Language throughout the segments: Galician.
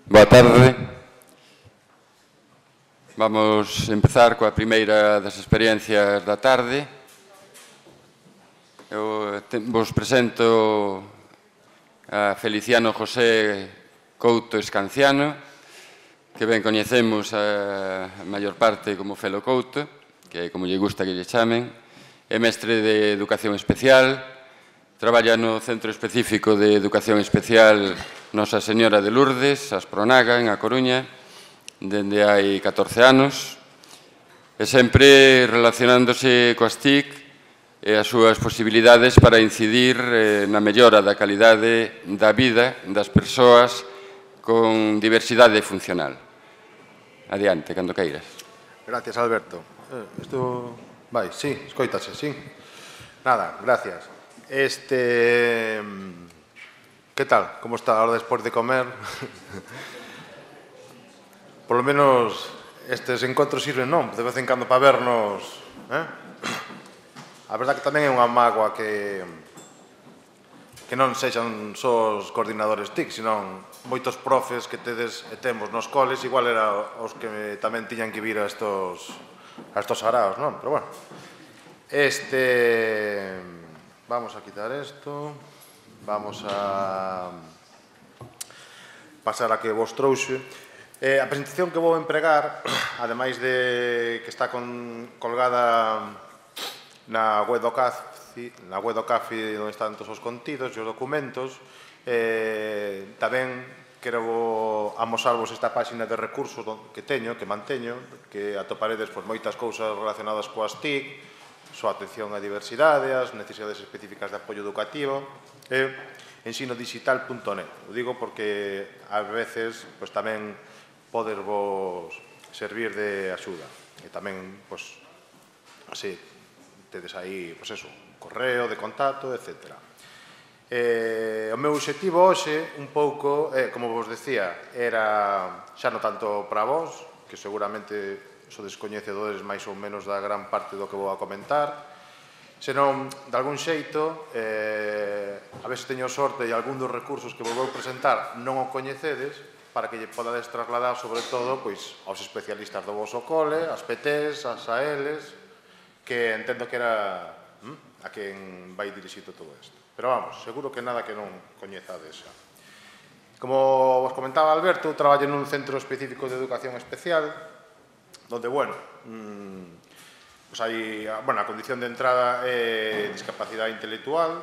Boa tarde. Vamos empezar coa primeira das experiencias da tarde. Eu vos presento a Feliciano José Couto Escanciano, que ben coñecemos a maior parte como Felo Couto, que é como lle gusta que lle chamen. É mestre de Educación Especial, traballa no Centro Específico de Educación Especial Nosa Señora de Lourdes, Aspronaga, en A Coruña, dende hai 14 anos, e sempre relacionándose coas TIC e as súas posibilidades para incidir na mellora da calidade da vida das persoas con diversidade funcional. Adiante, cando queiras. Gracias, Alberto. Isto vai, sí, escoítase, sí. Nada, gracias. Que tal? Como está ahora despois de comer? Por lo menos estes encontros sirven, non? De vez en cando para vernos, A verdade que tamén é unha mágoa que non sexan só os coordinadores TIC, senón moitos profes que tedes e temos nos coles, igual era os que tamén tiñan que vir a estos araos, non? Pero bueno, vamos a quitar isto, vamos a pasar a que vos trouxe. A presentación que vou empregar, ademais de que está colgada na web do CAFI onde están todos os contidos e os documentos, tamén quero amosarvos esta páxina de recursos que manteño, que atoparedes moitas cousas relacionadas coas TIC, súa atención á diversidade, as necesidades específicas de apoio educativo, e ensinodigital.net. O digo porque ás veces tamén podervos servir de axuda. E tamén, así, tedes aí, un correo de contacto, etc. O meu obxectivo hoxe, un pouco, como vos decía, era xa non tanto para vos, que seguramente sodes coñecedores máis ou menos da gran parte do que vou a comentar, senón, de algún xeito, a ver se teño sorte e algún dos recursos que vos vou presentar non o coñecedes, para que lle podades trasladar, sobre todo, aos especialistas do voso cole, as PTs, as ALs, que entendo que era a quen vai dirixido todo isto. Pero vamos, seguro que nada que non coñezades xa. Como vos comentaba Alberto, traballo nun centro específico de educación especial, donde, a condición de entrada é discapacidade intelectual,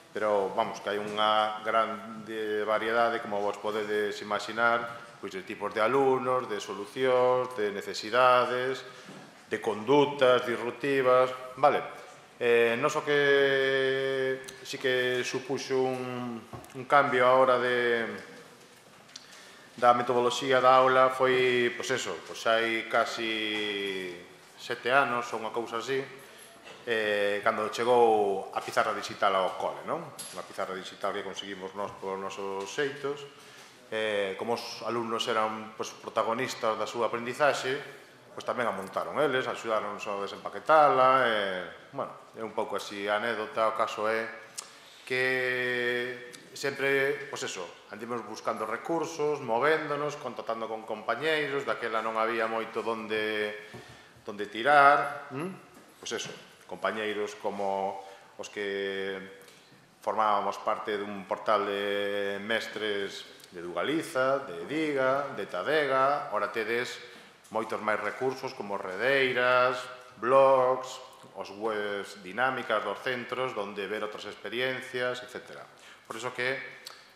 pero, vamos, que hai unha grande variedade, como vos podedes imaginar, de tipos de alumnos, de solucións, de necesidades, de condutas disruptivas, vale? Non só que sí que supuxo un cambio a hora da metodoloxía da aula, foi, hai casi 7 anos ou unha cousa así, cando chegou a pizarra digital ao cole, non? Unha pizarra digital que conseguimos nós por nosos xeitos. Como os alumnos eran protagonistas da súa aprendizaxe, tamén a montaron eles, axudaron a desempaquetala, é un pouco así a anécdota. O caso é que sempre, andimos buscando recursos, movéndonos, contactando con compañeiros, daquela non había moito onde tirar, compañeiros como os que formábamos parte dun portal de mestres de Edugaliza, de Diga, de Tadega. Ora tedes moitos máis recursos como redeiras, blogs, os webs dinámicas dos centros, onde ver outras experiencias, etc. Por iso que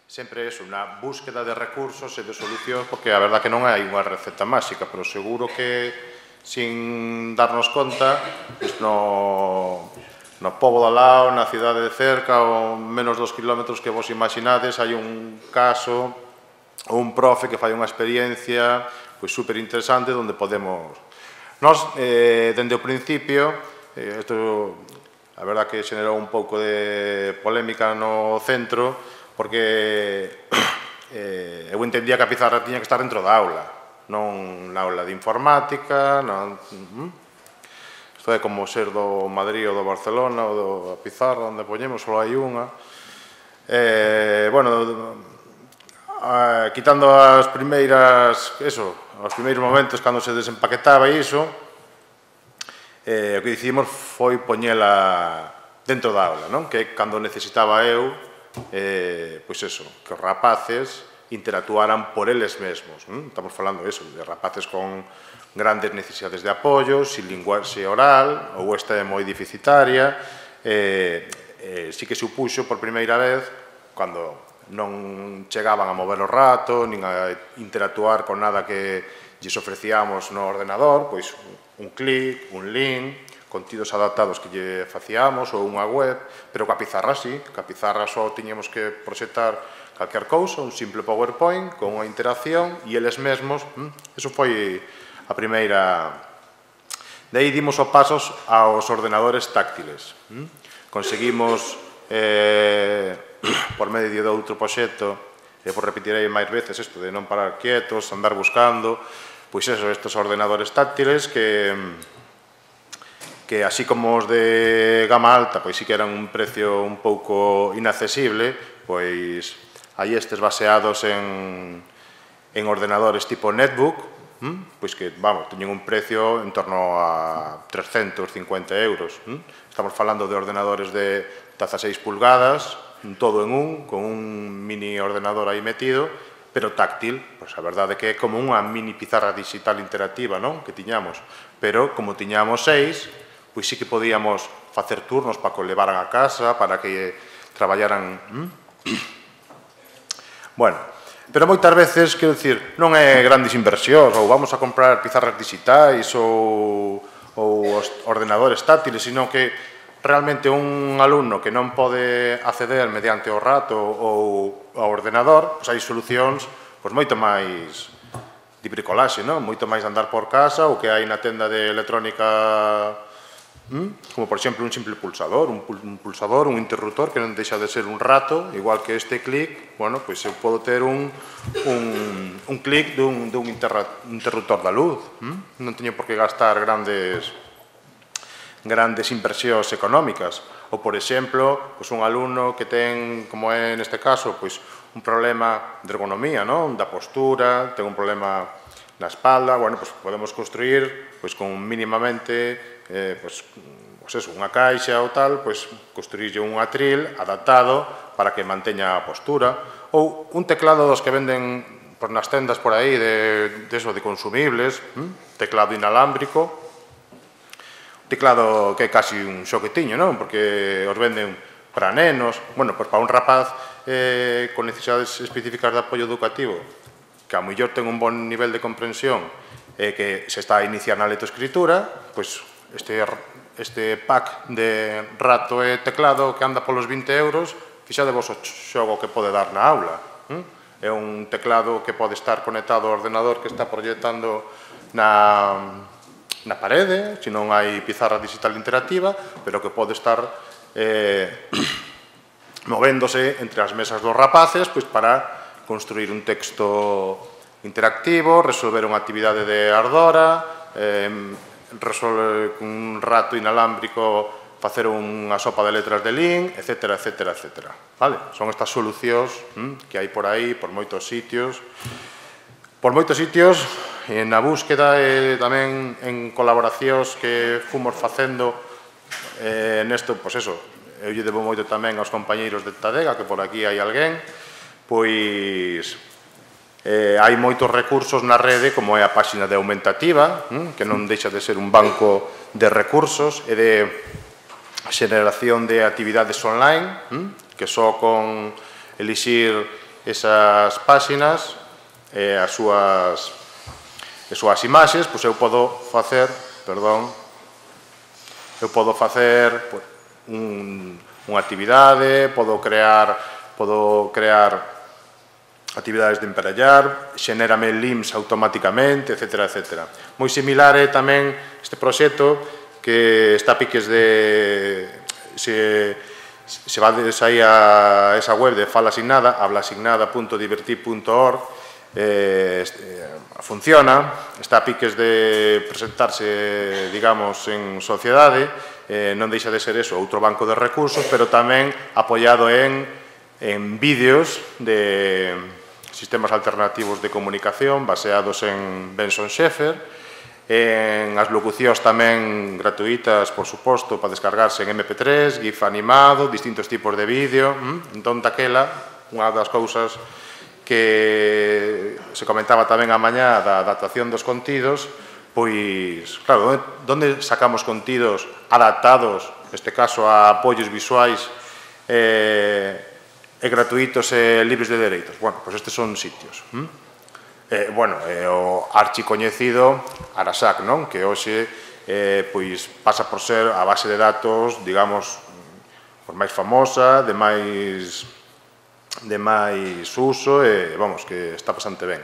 sempre é unha búsqueda de recursos e de solucións, porque a verdade que non hai unha receta máxica, pero seguro que, sin darnos conta, no pobo de Lao, na cidade de cerca, ou menos 2 kilómetros que vos imaginades, hai un caso ou un profe que fai unha experiencia super interesante onde podemos... Nós, dende o principio, a verdade que xenerou un pouco de polémica no centro, porque eu entendía que a pizarra tiña que estar dentro da aula, non na aula de informática, isto é como ser do Madrid ou do Barcelona ou da pizarra onde poñemos, só hai unha. quitando as primeiras, os primeiros momentos cando se desempaquetaba iso, o que decidimos foi poñela dentro da aula, non? Que cando necesitaba eu, pois eso, que os rapaces interactuaran por eles mesmos. Estamos falando de rapaces con grandes necesidades de apoio, sin linguaxe oral, ou esta é moi deficitaria. Sí que se opuxo por primeira vez cando non chegaban a mover o rato, nin a interactuar con nada que lles ofrecíamos no ordenador, pois un clic, un link, contidos adaptados que lle facíamos, ou unha web, pero coa pizarra sí, coa pizarra só tiñamos que proxectar calquer cousa, un simple PowerPoint, con unha interacción, e eles mesmos, eso foi a primeira. De aí dimos os pasos aos ordenadores táctiles. Conseguimos, por medio de outro proxecto, e por repetirei máis veces isto de non parar quietos, andar buscando, pois estes ordenadores táctiles que así como os de gama alta, pois sí que eran un precio un pouco inaccesible, pois hai estes baseados en ordenadores tipo netbook, pois que, vamos, teñen un precio en torno a 350 euros. Estamos falando de ordenadores de 16 pulgadas, todo en con un mini ordenador aí metido, pero táctil, pois a verdade que é como unha mini pizarra digital interactiva, non? Que tiñamos, pero como tiñamos 6, pois sí que podíamos facer turnos para que o levaran a casa, para que traballaran. Bueno, pero moitas veces, quero dicir, non é grandes inversións, ou vamos a comprar pizarras digitais ou os ordenadores táctiles, sino que realmente un alumno que non pode acceder mediante o rato ou ao ordenador, pois hai solucións moito máis de bricolaxe, moito máis de andar por casa, o que hai na tenda de electrónica, como por exemplo un simple pulsador, un interruptor que non deixa de ser un rato, igual que este clic, bueno, pois eu podo ter un clic dun interruptor da luz, non teño por que gastar grandes inversións económicas. Ou, por exemplo, un alumno que ten, como é neste caso, un problema de ergonomía, da postura, ten un problema na espalda, bueno, podemos construir con mínimamente unha caixa ou tal, construirlle un atril adaptado para que manteña a postura, ou un teclado dos que venden nas tendas por aí de consumibles, teclado inalámbrico, teclado que é casi un xoguetiño, non? Porque os venden para nenos, bueno, para un rapaz con necesidades específicas de apoio educativo, que a mellor ten un bon nivel de comprensión e que se está a iniciar na lectoescritura, pois este pack de rato e teclado que anda polos 20 euros, fixadevos o xogo que pode dar na aula. É un teclado que pode estar conectado ao ordenador que está proyectando na parede, se non hai pizarra digital interactiva, pero que pode estar movéndose entre as mesas dos rapaces para construir un texto interactivo, resolver unha actividade de ardora, resolver un rato inalámbrico, facer unha sopa de letras de link, etcétera, etcétera, etcétera. Son estas solucións que hai por aí, por moitos sitios. Por moitos sitios, na búsqueda e tamén en colaboracións que fomos facendo nesto, pois eso, eu lle debo moito tamén aos compañeiros de Tadega, que por aquí hai alguén, pois hai moitos recursos na rede, como é a páxina de Aumentativa, que non deixa de ser un banco de recursos e de xeneración de actividades online, que só con elixir esas páxinas e as súas imaxes, pois eu podo facer, unha actividade, podo crear actividades de emparellar, xenérame links automáticamente, etcétera, etcétera. Moi similar é tamén este proxecto que está a piques de... Se vades aí a esa web de Fala Asignada, hablaasignada.divertir.org, funciona, está a piques de presentarse, digamos, en sociedade, non deixa de ser eso, outro banco de recursos, pero tamén apoiado en vídeos sistemas alternativos de comunicación baseados en Benson Schaeffer, en as locucións tamén gratuitas, por suposto, para descargarse en MP3, GIF animado, distintos tipos de vídeo. Entón, daquela, unha das cousas que se comentaba tamén a mañá da adaptación dos contidos, pois, claro, onde sacamos contidos adaptados, neste caso a apoios visuais e gratuitos e libres de dereitos? Bueno, pois estes son sitios. Bueno, o archicoñecido Arasac, non? Que hoxe pois pasa por ser a base de datos, digamos, máis famosa, de máis uso e, vamos, que está bastante ben.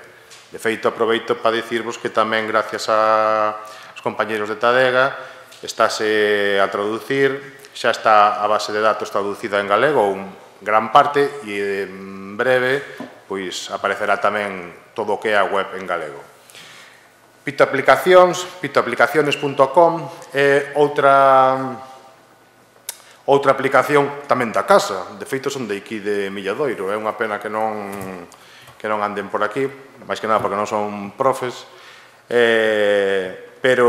De feito, aproveito para dicirvos que tamén, gracias aos compañeros de Tadega, estáse a traducir, xa está a base de datos traducida en galego, gran parte, e en breve pois aparecerá tamén todo o que é a web en galego. Pito Aplicacións, pitoaplicaciones.com é outra aplicación tamén da casa. De feito, son de aquí de Milladoiro. É unha pena que non anden por aquí, máis que nada porque non son profes, pero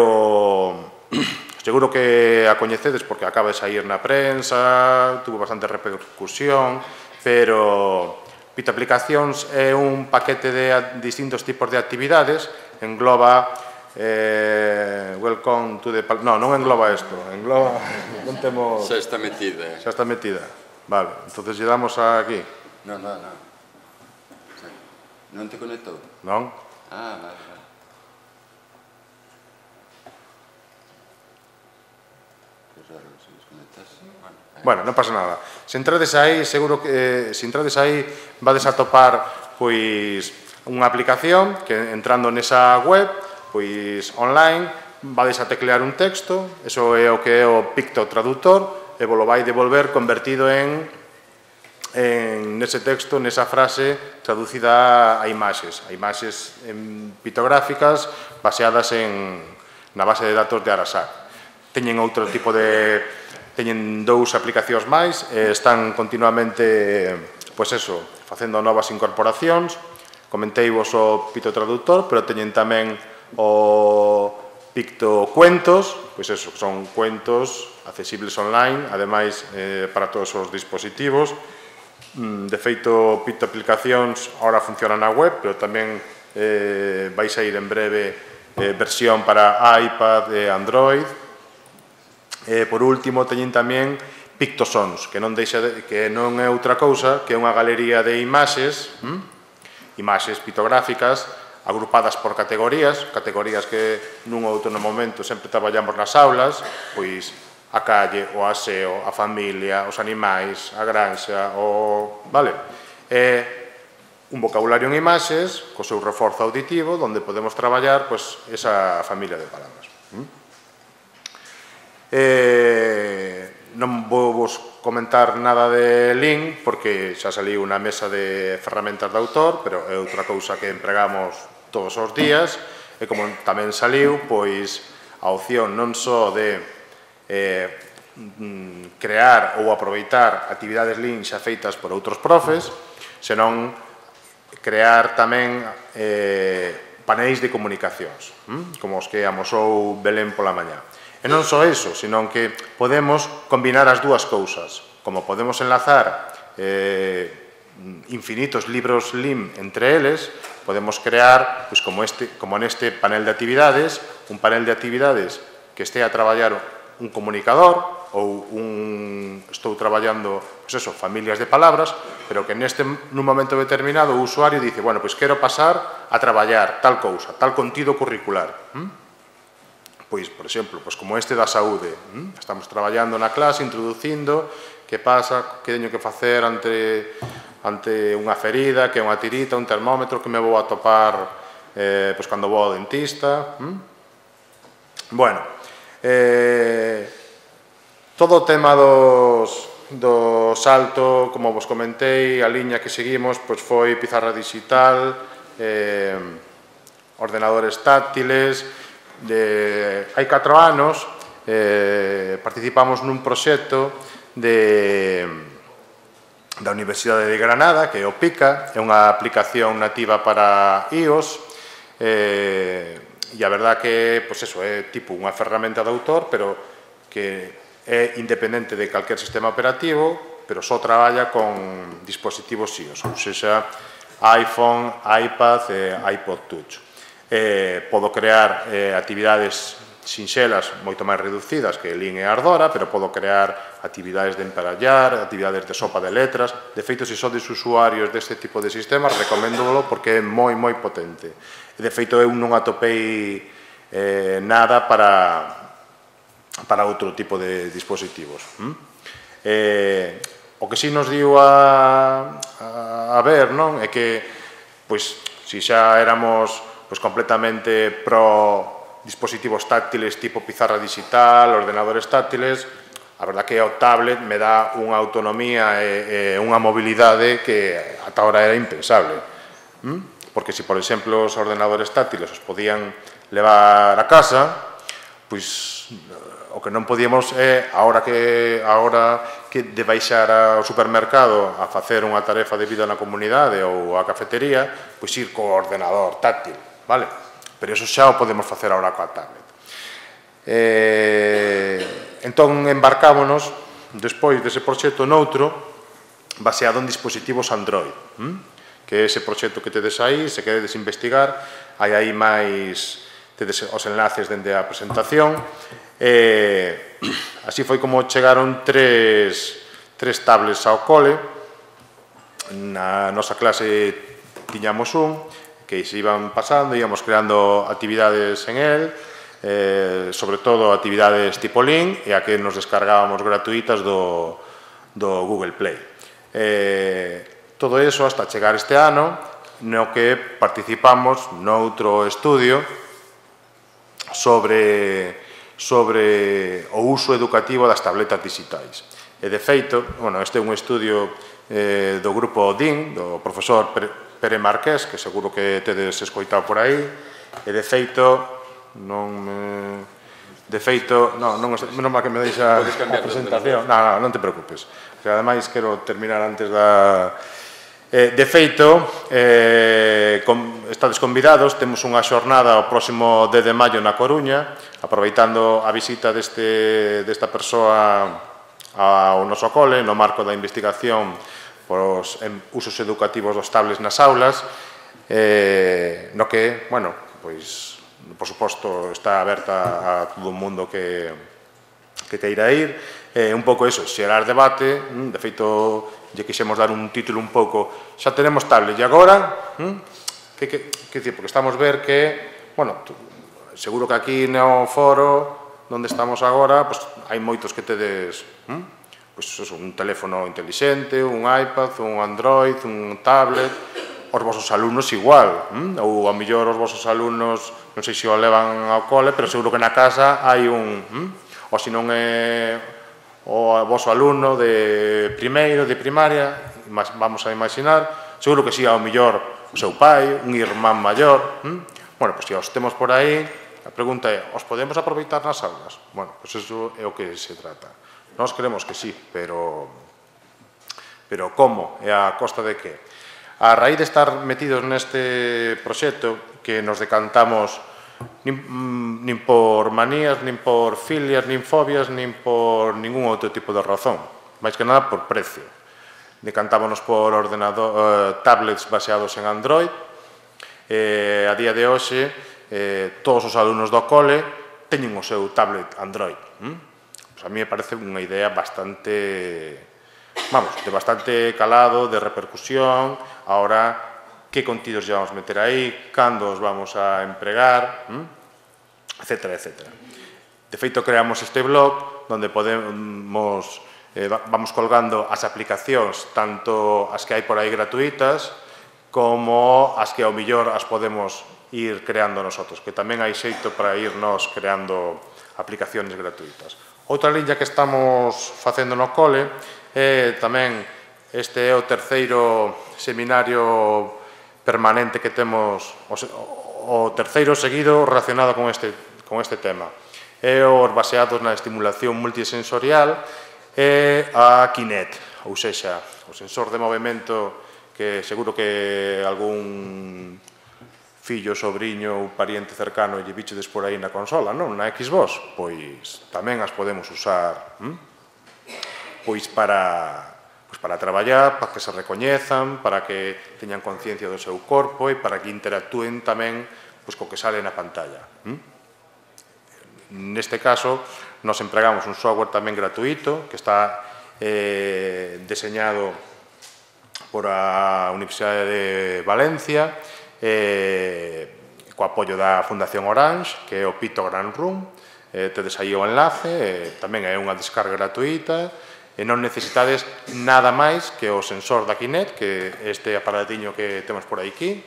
seguro que a coñecedes porque acaba de sair na prensa, tuvo bastante repercusión, pero Pito Aplicacións é un paquete de distintos tipos de actividades, engloba welcome to the... Non engloba isto, engloba... Xa está metida. Xa está metida, vale, entonces lle damos aquí. Non. Non te conectou? Non? Ah, vale. Bueno, non pasa nada. Se entrades aí, seguro que se entrades aí vades a topar pois unha aplicación que entrando nesa web, pois online, vades a teclear un texto, eso é o que é o Picto Traductor, e vos lo vai devolver convertido en nese texto, nesa frase traducida a imaxes pictográficas baseadas na base de datos de Arasac. Teñen outro tipo de... Teñen dous aplicacións máis, están continuamente, pois eso, facendo novas incorporacións. Comenteivos o Pito Traductor, pero teñen tamén o Picto Cuentos, pois eso, son cuentos accesibles online, ademais para todos os dispositivos. De feito, Pito Aplicacións ahora funciona na web, pero tamén vai sair en breve versión para iPad e Android. Por último, teñen tamén Pictosons, que non é outra cousa que é unha galería de imaxes pitográficas agrupadas por categorías que nun ou outro momento sempre traballamos nas aulas, pois a calle, o aseo, a familia, os animais, a granxa, vale? É un vocabulario en imaxes, co seu reforzo auditivo, onde podemos traballar esa familia de palabras. Non vou vos comentar nada de Lean porque xa saliu unha mesa de ferramentas de autor, pero é outra cousa que empregamos todos os días, e como tamén saliu, pois a opción non só de crear ou aproveitar actividades Lean xa feitas por outros profes, senón crear tamén paneis de comunicacións, como os que amosou Belén pola mañá. E non só iso, senón que podemos combinar as dúas cousas. Como podemos enlazar infinitos libros LIM entre eles, podemos crear, como neste panel de actividades, un panel de actividades que este a traballar un comunicador ou estou traballando, familias de palabras, pero que nun momento determinado o usuario dice, bueno, pois quero pasar a traballar tal cousa, tal contido curricular. Pois, por exemplo, como este da saúde. Estamos traballando na clase, introducindo que pasa, que teño que facer ante unha ferida, que é unha tirita, un termómetro, que me vou a topar cando vou ao dentista. Bueno, todo o tema do salto, como vos comentei, a liña que seguimos foi pizarra digital, ordenadores táctiles. Hai 4 anos participamos nun proxecto da Universidade de Granada, que é o PICA, é unha aplicación nativa para iOS, e a verdad que é tipo unha ferramenta de autor, pero que é independente de calquer sistema operativo, pero só traballa con dispositivos iOS, ou seja, iPhone, iPad e iPod Touch. Podo crear actividades sinxelas moito máis reducidas que Lean e Ardora, pero podo crear actividades de emparallar, actividades de sopa de letras. De feito, se sodes usuarios deste tipo de sistemas, recomendolo porque é moi potente. De feito, eu non atopei nada para outro tipo de dispositivos. O que si nos diu a ver, non? É que, se xa éramos completamente pro dispositivos táctiles tipo pizarra digital, ordenadores táctiles, a verdad que o tablet me dá unha autonomía e unha mobilidade que ata ahora era impensable. Porque se, por exemplo, os ordenadores táctiles os podían levar a casa, pois o que non podíamos é, agora que de baixar ao supermercado a facer unha tarefa de vida na comunidade ou a cafetería, pois ir co ordenador táctil, vale? Pero iso xa o podemos facer agora coa tablet. Entón, embarcámonos, despois dese proxecto, noutro, baseado en dispositivos Android, que é ese proxecto que tedes aí, se queredes investigar, hai aí máis, tedes os enlaces dende a presentación. Así foi como chegaron tres tablets ao cole. Na nosa clase tiñamos un, que se iban pasando, íbamos creando actividades en él, sobre todo actividades tipo Link, e a que nos descargábamos gratuitas do Google Play. Todo eso hasta chegar este ano, no que participamos noutro estudio sobre o uso educativo das tabletas digitais. E, de feito, este é un estudio do grupo DIN, do profesor Pere Marqués, que seguro que tedes escoitado por aí, e de feito, non mal que me deixa a presentación. Non te preocupes, que ademais quero terminar antes da... De feito, estades convidados, temos unha xornada o próximo 10 de maio na Coruña, aproveitando a visita desta persoa ao noso cole, no marco da investigación os usos educativos dos tablets nas aulas, no que, por suposto, está aberta a todo o mundo que queira ir. Un pouco eso, xerar debate, de feito, lle quixemos dar un título un pouco, xa tenemos tablet, e agora? Que dicir, porque estamos ver que, seguro que aquí no foro, onde estamos agora, hai moitos que tedes... un teléfono inteligente, un iPad, un Android, un tablet, os vosos alumnos igual, ou a mellor os vosos alumnos, non sei se o levan ao cole, pero seguro que na casa hai un, ou se non é o voso alumno de primeiro, de primaria, vamos a imaginar, seguro que si ao mellor o seu pai, un irmán maior, se os temos por aí, a pregunta é, os podemos aproveitar nas aulas? Eso é o que se trata. Nós creemos que sí, pero como? E a costa de que? A raíz de estar metidos neste proxecto, que nos decantamos nin por manías, nin por filias, nin fobias, nin por ningún outro tipo de razón, máis que nada por precio. Decantámonos por tablets baseados en Android. A día de hoxe, todos os alumnos do cole teñen o seu tablet Android. A mí me parece unha idea bastante, de bastante calado, de repercusión. Ahora, que contidos lle vamos meter aí, cando os vamos a empregar, etcétera, etcétera. De feito, creamos este blog onde vamos colgando as aplicacións, tanto as que hai por aí gratuitas, como as que ao millor as podemos ir creando nosotros, que tamén hai xeito para irnos creando aplicacións gratuitas. Outra liña que estamos facendo no cole é tamén, este é o terceiro seminario permanente que temos, o terceiro seguido relacionado con este tema. É os baseados na estimulación multisensorial e a Kinect. ou sexa, o sensor de movimento que seguro que algún fillo, sobrinho ou pariente cercano lle bichedes por aí na consola, non? Na Xbox, pois tamén as podemos usar pois para traballar, para que se recoñezan, para que teñan conciencia do seu corpo e para que interactúen tamén co que sale na pantalla. Neste caso, nos empregamos un software tamén gratuito que está deseñado por a Universidade de Valencia co apoio da Fundación Orange, que é o Pictogram Room. Tedes aí o enlace, tamén é unha descarga gratuita e non necesitades nada máis que o sensor da Kinect, que este aparatiño que temos por aquí,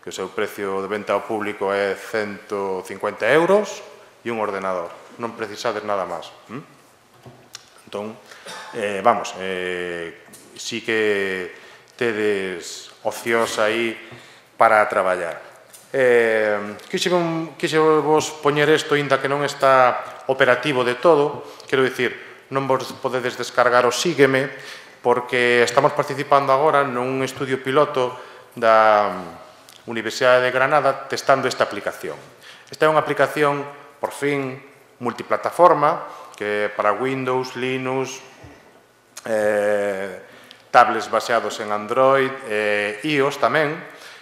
que o seu precio de venta ao público é 150 euros e un ordenador. Non precisades nada máis. Entón, vamos, sí que tedes opcións aí para traballar. Quixevos poñer isto, inda que non está operativo de todo, quero dicir, non vos podedes descargar o Sígueme, porque estamos participando agora nun estudio piloto da Universidade de Granada testando esta aplicación. Esta é unha aplicación, por fin, multiplataforma, que para Windows, Linux, tablets baseados en Android, iOS tamén,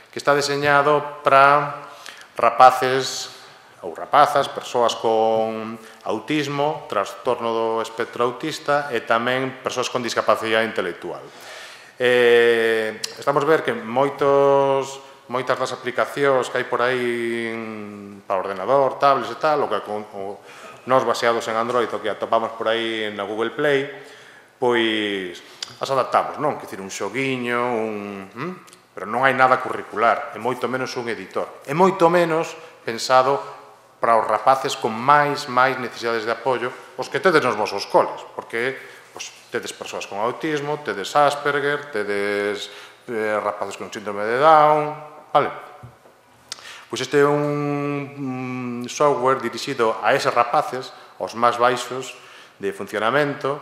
que está deseñado para rapaces ou rapazas, persoas con autismo, trastorno do espectro autista e tamén persoas con discapacidade intelectual. Estamos a ver que moitas das aplicacións que hai por aí para ordenador, tablets e tal, nós baseados en Android, o que atopamos por aí na Google Play, pois as adaptamos, non? Quer dicir, un xoguiño, pero non hai nada curricular, e moito menos un editor. E moito menos pensado para os rapaces con máis necesidades de apoio, os que tedes nos vosos coles, porque tedes persoas con autismo, tedes Asperger, tedes rapaces con síndrome de Down, vale? Pois este é un software dirixido a eses rapaces, aos máis baixos de funcionamento,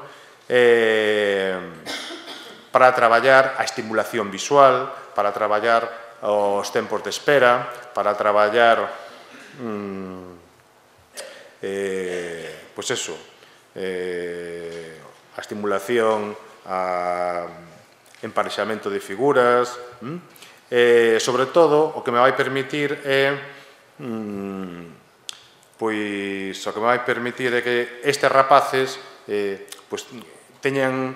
para traballar a estimulación visual, para traballar os tempos de espera, para traballar pois eso, a estimulación, emparexamento de figuras, sobre todo o que me vai permitir é pois o que me vai permitir é que estes rapaces pois teñan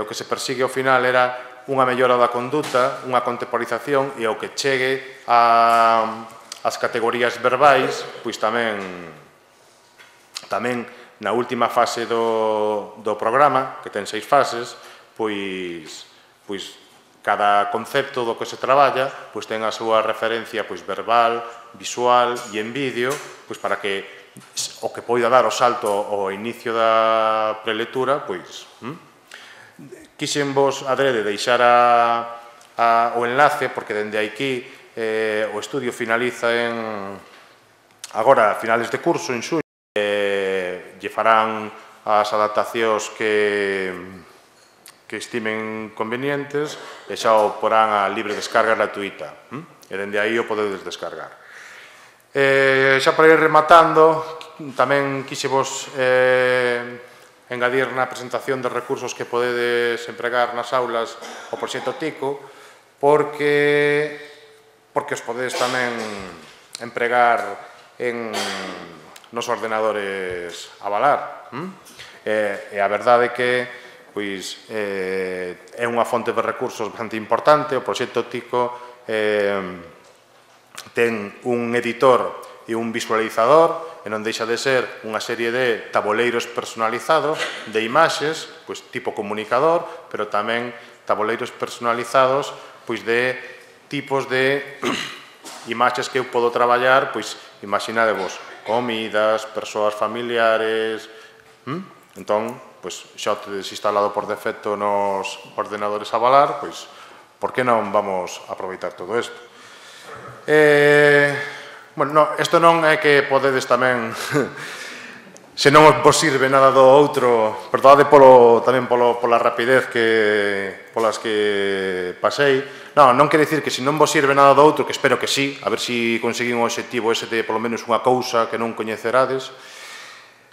o que se persigue ao final era unha mellora da conduta, unha contemporización e ao que chegue ás categorías verbais, pois tamén na última fase do programa, que ten 6 fases, pois cada concepto do que se traballa pois ten a súa referencia verbal, visual e en vídeo, pois para que o que poida dar o salto ao inicio da prelectura, pois quixenvos adrede deixar o enlace, porque dende aquí o estudio finaliza agora a finales de curso, en xuño, lle farán as adaptacións que estimen convenientes e xa o porán a libre descarga gratuita, e dende aí o podedes descargar. Xa para ir rematando, tamén quixevos engadir na presentación de recursos que podedes empregar nas aulas o proxecto TICO, porque os podedes tamén empregar nos ordenadores a valar. E a verdade é que é unha fonte de recursos bastante importante. O proxecto TICO ten un editor e un visualizador, e non deixa de ser unha serie de tabuleiros personalizados de imaxes, tipo comunicador, pero tamén tabuleiros personalizados de tipos de imaxes que eu podo traballar, imaginadevos, comidas, persoas familiares. Entón, xa o tedes instalado por defecto nos ordenadores a valar, por que non vamos a aproveitar todo isto? Bueno, isto non é que podedes tamén Se non vos sirve nada do outro, perdade tamén pola rapidez polas que pasei. Non quere dicir que se non vos sirve nada do outro, que espero que sí, a ver se conseguín un obxectivo ese de polo menos unha cousa que non coñecerades,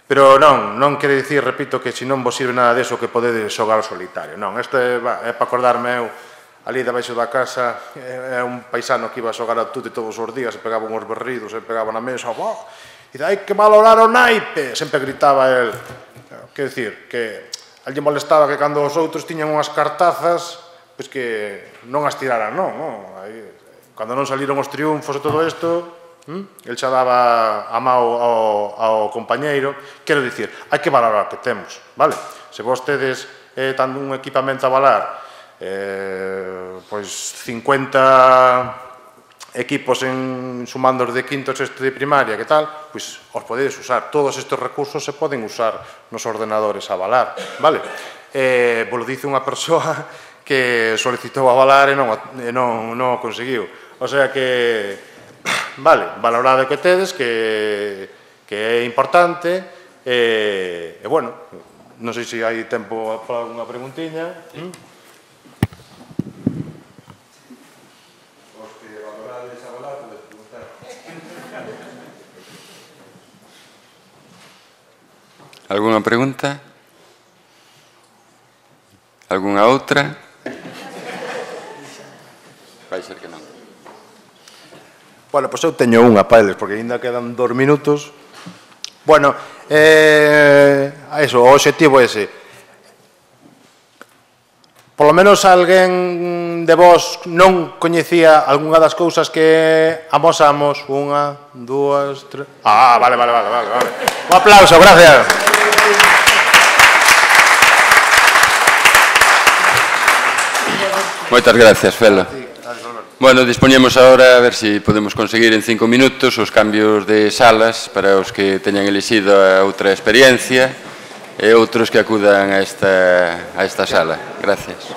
pero non quere dicir, repito, que se non vos sirve nada deso que podedes xogar ao solitario. Non, isto é para acordarme eu, ali debaixo da casa, é un paisano que iba a xogar a tute todos os días, e pegaba uns berridos, e pegaba na mesa, e hai que valorar o naipe, sempre gritaba el. Quer dicir, que a lle molestaba que cando os outros tiñan unhas cartazas, pois que non as tiraran, non. Cando non saliron os triunfos e todo isto, el xa daba a mao ao compañeiro. Quero dicir, hai que valorar o que temos, vale? Se vos tedes tanto un equipamento a valar, pois 50 equipos sumando os de quinto e sexto de primaria, que tal, pois os podedes usar. Todos estes recursos se poden usar nos ordenadores a valar, vale? Vos lo dice unha persoa que solicitou a valar e non o conseguiu. O sea que, vale, valorade o que tedes, que é importante, e, bueno, non sei se hai tempo para alguna preguntiña. Alguna pregunta? Alguna outra? Vai ser que non. Bueno, pois eu teño unha para eles, porque ainda quedan 2 minutos. Bueno, o obxectivo é ese. Polo menos alguén de vos non coñecía algunha das cousas que amosamos. 1, 2, 3... Vale. Un aplauso, gracias. Moitas gracias, Felo. Bueno, dispoñemos agora a ver se podemos conseguir en 5 minutos os cambios de salas para os que teñan elixido a outra experiencia e outros que acudan a esta sala. Gracias.